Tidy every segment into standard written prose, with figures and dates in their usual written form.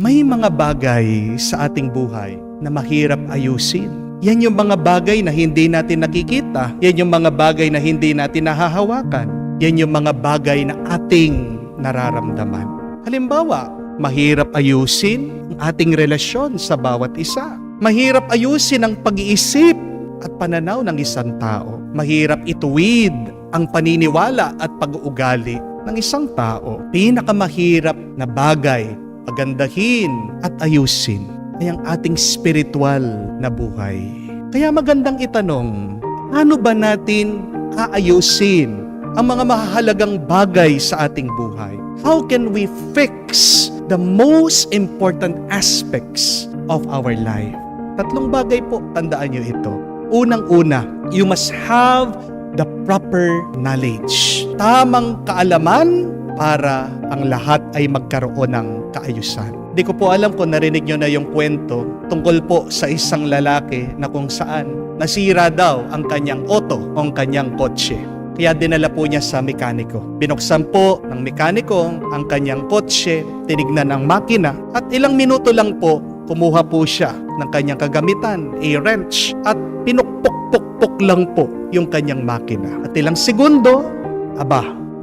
May mga bagay sa ating buhay na mahirap ayusin. Yan yung mga bagay na hindi natin nakikita. Yan yung mga bagay na hindi natin nahahawakan. Yan yung mga bagay na ating nararamdaman. Halimbawa, mahirap ayusin ang ating relasyon sa bawat isa. Mahirap ayusin ang pag-iisip at pananaw ng isang tao. Mahirap ituwid ang paniniwala at pag-uugali ng isang tao. Pinakamahirap na bagay pagandahin at ayusin ay ang ating spiritual na buhay. Kaya magandang itanong, ano ba natin aayusin ang mga mahalagang bagay sa ating buhay? How can we fix the most important aspects of our life? Tatlong bagay po, tandaan nyo ito. Unang-una, you must have the proper knowledge. Tamang kaalaman para ang lahat ay magkaroon ng kaayusan. Di ko po alam kung narinig nyo na yung kwento tungkol po sa isang lalaki na kung saan nasira daw ang kanyang auto o ang kanyang kotse. Kaya dinala po niya sa mekaniko. Binuksan po ng mekaniko ang kanyang kotse, tinignan ang makina at ilang minuto lang po kumuha po siya ng kanyang kagamitan, a wrench, at pinukpok-pok lang po yung kanyang makina. At ilang segundo,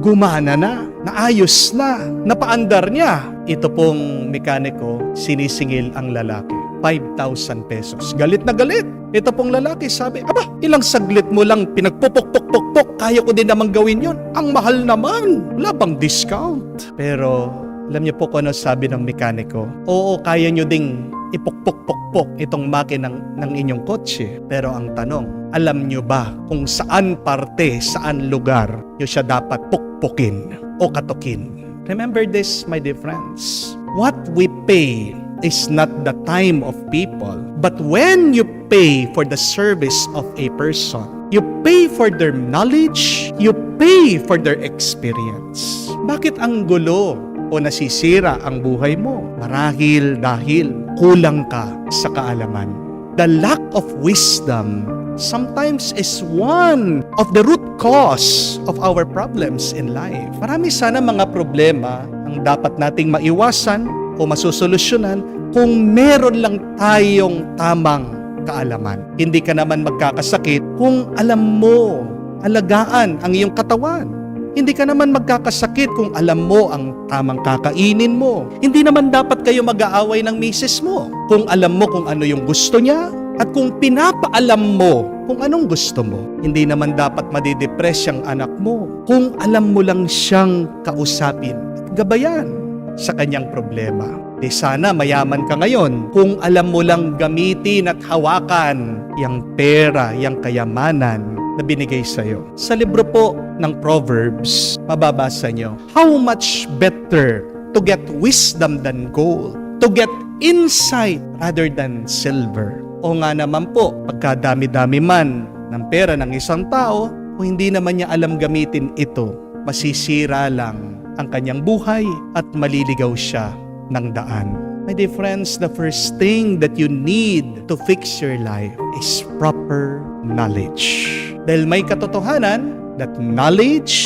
gumana na, naayos na, napaandar niya. Ito pong mekaniko, sinisingil ang lalaki. 5,000 pesos. Galit na galit. Ito pong lalaki sabi, ilang saglit mo lang pinagpupok-pok-pok, kaya ko din namang gawin yon. Ang mahal naman, wala bang discount? Pero alam niyo po kung ano sabi ng mekaniko? Oo, kaya niyo ding ipukpok-pokpok itong makinang ng inyong kotse. Pero ang tanong, alam niyo ba kung saan parte, saan lugar niyo siya dapat pukpukin o katukin? Remember this, my dear friends. What we pay is not the time of people, but when you pay for the service of a person, you pay for their knowledge, you pay for their experience. Bakit ang gulo o nasisira ang buhay mo? Marahil dahil kulang ka sa kaalaman. The lack of wisdom sometimes is one of the root cause of our problems in life. Marami sana mga problema ang dapat nating maiwasan o masusolusyonan kung meron lang tayong tamang kaalaman. Hindi ka naman magkakasakit kung alam mo alagaan ang iyong katawan. Hindi ka naman magkakasakit kung alam mo ang tamang kakainin mo. Hindi naman dapat kayo mag-aaway ng misis mo kung alam mo kung ano yung gusto niya at kung pinapaalam mo kung anong gusto mo. Hindi naman dapat madidepress yung anak mo kung alam mo lang siyang kausapin at gabayan sa kanyang problema. Di sana mayaman ka ngayon kung alam mo lang gamitin at hawakan yung pera, yung kayamanan na binigay sa'yo. Sa libro po ng Proverbs, mababasa nyo, how much better to get wisdom than gold, to get insight rather than silver. O nga naman po, pagkadami-dami man ng pera ng isang tao, kung hindi naman niya alam gamitin ito, masisira lang ang kanyang buhay at maliligaw siya ng daan. My dear friends, the first thing that you need to fix your life is proper knowledge. Dahil may katotohanan that knowledge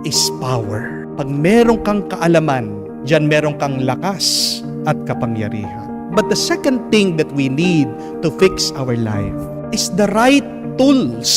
is power. Pag meron kang kaalaman, diyan meron kang lakas at kapangyarihan. But the second thing that we need to fix our life is the right tools.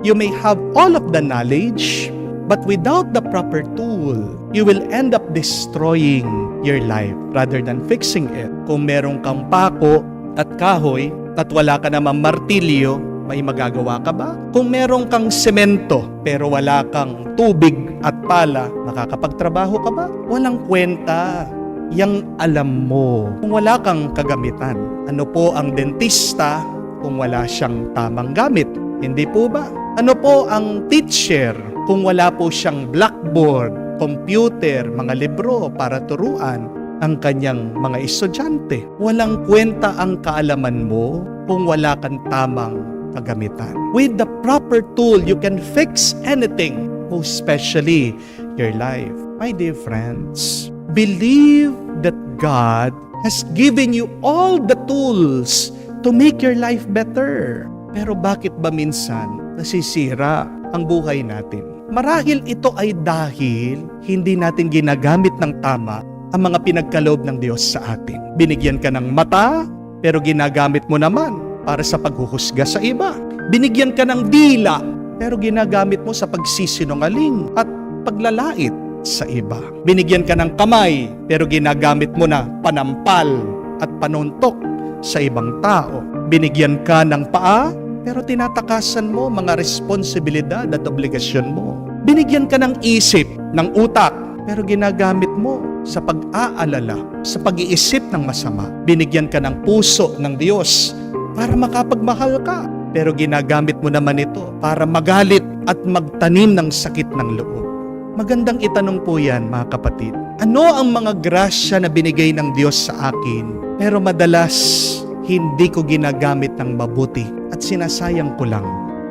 You may have all of the knowledge, but without the proper tool, you will end up destroying your life rather than fixing it. Kung meron kang pako at kahoy at wala ka namang martilyo, may magagawa ka ba? Kung meron kang semento pero wala kang tubig at pala, makakapagtrabaho ka ba? Walang kwenta yang alam mo kung wala kang kagamitan. Ano po ang dentista kung wala siyang tamang gamit? Hindi po ba? Ano po ang teacher kung wala po siyang blackboard, computer, mga libro para turuan ang kanyang mga estudyante? Walang kwenta ang kaalaman mo kung wala kang tamang kagamitan. With the proper tool, you can fix anything, most especially your life. My dear friends, believe that God has given you all the tools to make your life better. Pero bakit ba minsan nasisira ang buhay natin? Marahil ito ay dahil hindi natin ginagamit ng tama ang mga pinagkaloob ng Diyos sa atin. Binigyan ka ng mata, pero ginagamit mo naman para sa paghuhusga sa iba. Binigyan ka ng dila, pero ginagamit mo sa pagsisinungaling at paglalait sa iba. Binigyan ka ng kamay, pero ginagamit mo na panampal at panuntok sa ibang tao. Binigyan ka ng paa, pero tinatakasan mo mga responsibilidad at obligasyon mo. Binigyan ka ng isip, ng utak, pero ginagamit mo sa pag-aalala, sa pag-iisip ng masama. Binigyan ka ng puso ng Diyos para makapagmahal ka, pero ginagamit mo naman ito para magalit at magtanim ng sakit ng loob. Magandang itanong po yan, mga kapatid. Ano ang mga grasya na binigay ng Diyos sa akin, pero madalas hindi ko ginagamit ng mabuti at sinasayang ko lang?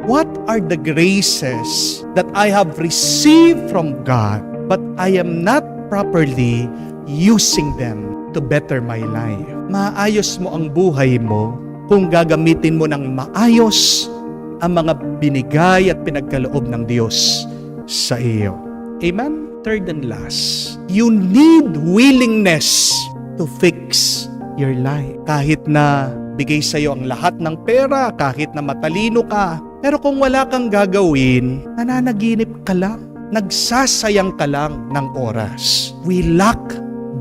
What are the graces that I have received from God, but I am not properly using them to better my life? Maayos mo ang buhay mo kung gagamitin mo ng maayos ang mga binigay at pinagkaloob ng Diyos sa iyo. Amen? Third and last, you need willingness to fix your life. Kahit na bigay sa iyo ang lahat ng pera, kahit na matalino ka, pero kung wala kang gagawin, nananaginip ka lang. Nagsasayang ka lang ng oras. We lack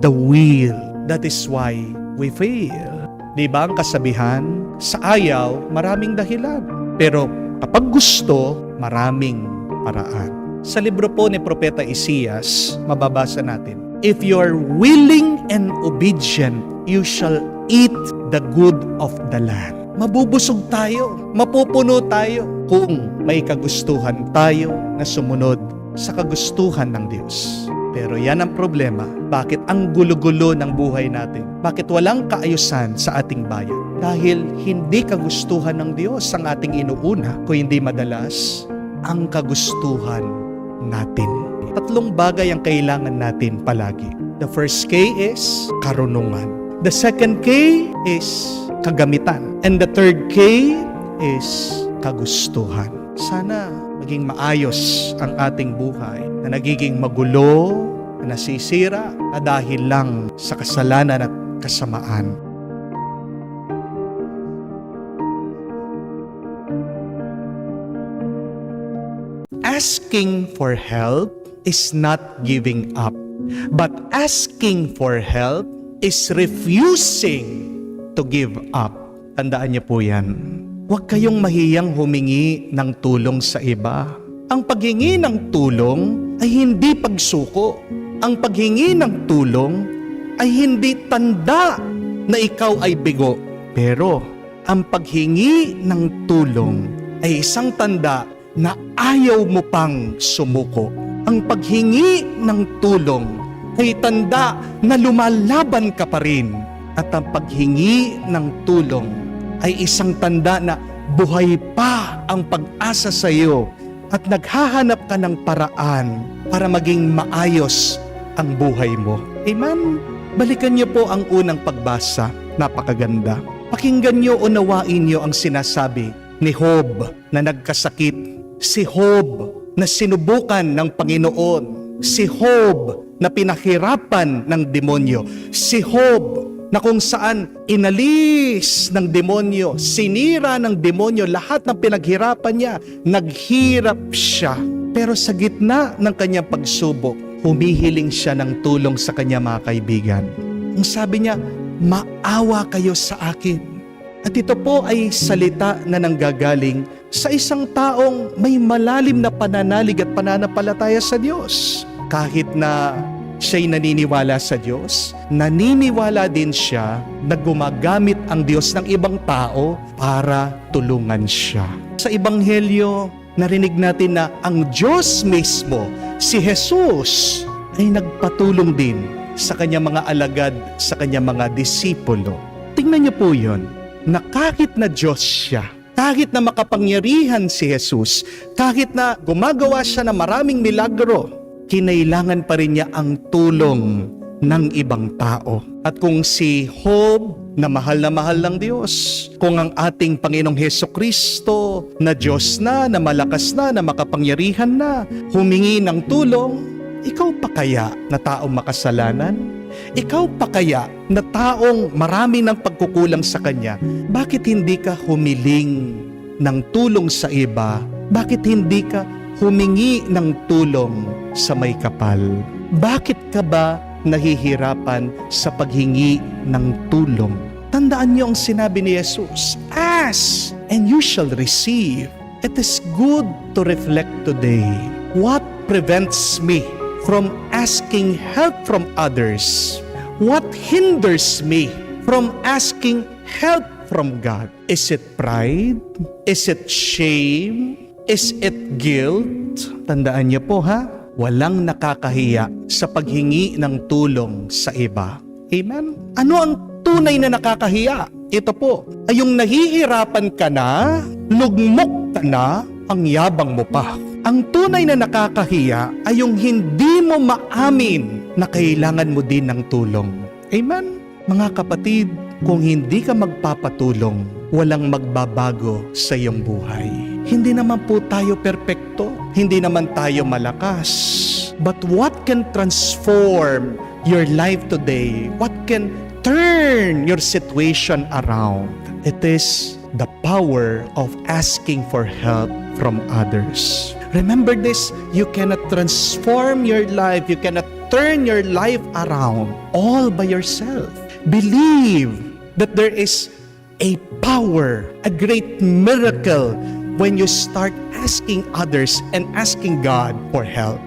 the will. That is why we fail. Di ba ang kasabihan? Sa ayaw, maraming dahilan. Pero kapag gusto, maraming paraan. Sa libro po ni Propeta Isias, mababasa natin, if you are willing and obedient, you shall eat the good of the land. Mabubusog tayo, mapupuno tayo kung may kagustuhan tayo na sumunod sa kagustuhan ng Diyos. Pero yan ang problema. Bakit ang gulo-gulo ng buhay natin? Bakit walang kaayusan sa ating bayan? Dahil hindi kagustuhan ng Diyos ang ating inuuna, kung hindi madalas ang kagustuhan natin. Tatlong bagay ang kailangan natin palagi. The first K is karunungan. The second K is kagamitan. And the third K is kagustuhan. Sana maging maayos ang ating buhay na nagiging magulo, na nasisira na dahil lang sa kasalanan at kasamaan. Asking for help is not giving up, but asking for help is refusing to give up. Tandaan niyo po yan. Huwag kayong mahiyang humingi ng tulong sa iba. Ang paghingi ng tulong ay hindi pagsuko. Ang paghingi ng tulong ay hindi tanda na ikaw ay bigo. Pero ang paghingi ng tulong ay isang tanda na ayaw mo pang sumuko. Ang paghingi ng tulong ay tanda na lumalaban ka pa rin. At ang paghingi ng tulong ay isang tanda na buhay pa ang pag-asa sa iyo at naghahanap ka ng paraan para maging maayos ang buhay mo. Amen? Balikan niyo po ang unang pagbasa. Napakaganda. Pakinggan niyo, unawain niyo ang sinasabi ni Job na nagkasakit. Si Job na sinubukan ng Panginoon. Si Job na pinahirapan ng demonyo. Si Job na kung saan inalis ng demonyo, sinira ng demonyo lahat ng pinaghirapan niya, naghirap siya. Pero sa gitna ng kanyang pagsubok, humihiling siya ng tulong sa kanyang mga kaibigan. Ang sabi niya, maawa kayo sa akin. At ito po ay salita na nanggagaling sa isang taong may malalim na pananalig at pananampalataya sa Diyos. Kahit na siya'y naniniwala sa Diyos, naniniwala din siya na gumagamit ang Diyos ng ibang tao para tulungan siya. Sa Ebanghelyo, narinig natin na ang Diyos mismo, si Jesus, ay nagpatulong din sa kanyang mga alagad, sa kanyang mga disipulo. Tingnan niyo po yun, na kahit na Diyos siya, kahit na makapangyarihan si Jesus, kahit na gumagawa siya ng maraming milagro, kinailangan pa rin niya ang tulong ng ibang tao. At kung si Job na mahal ng Diyos, kung ang ating Panginoong Hesukristo na Diyos na malakas na makapangyarihan na, humingi ng tulong, ikaw pa kaya na taong makasalanan? Ikaw pa kaya na taong marami ng pagkukulang sa kanya, bakit hindi ka humiling ng tulong sa iba? Bakit hindi ka humingi ng tulong sa may kapal? Bakit ka ba nahihirapan sa paghingi ng tulong? Tandaan niyo ang sinabi ni Jesus, ask and you shall receive. It is good to reflect today. What prevents me from asking help from others? What hinders me from asking help from God? Is it pride? Is it shame? Is it guilt? Tandaan niyo po ha, walang nakakahiya sa paghingi ng tulong sa iba. Amen? Ano ang tunay na nakakahiya? Ito po, ay yung nahihirapan ka na, lugmok ka na, ang yabang mo pa. Ang tunay na nakakahiya ay yung hindi mo maamin na kailangan mo din ng tulong. Amen? Mga kapatid, kung hindi ka magpapatulong, walang magbabago sa iyong buhay. Hindi naman po tayo perpekto. Hindi naman tayo malakas. But what can transform your life today? What can turn your situation around? It is the power of asking for help from others. Remember this, you cannot transform your life, you cannot turn your life around all by yourself. Believe that there is a power, a great miracle when you start asking others and asking God for help.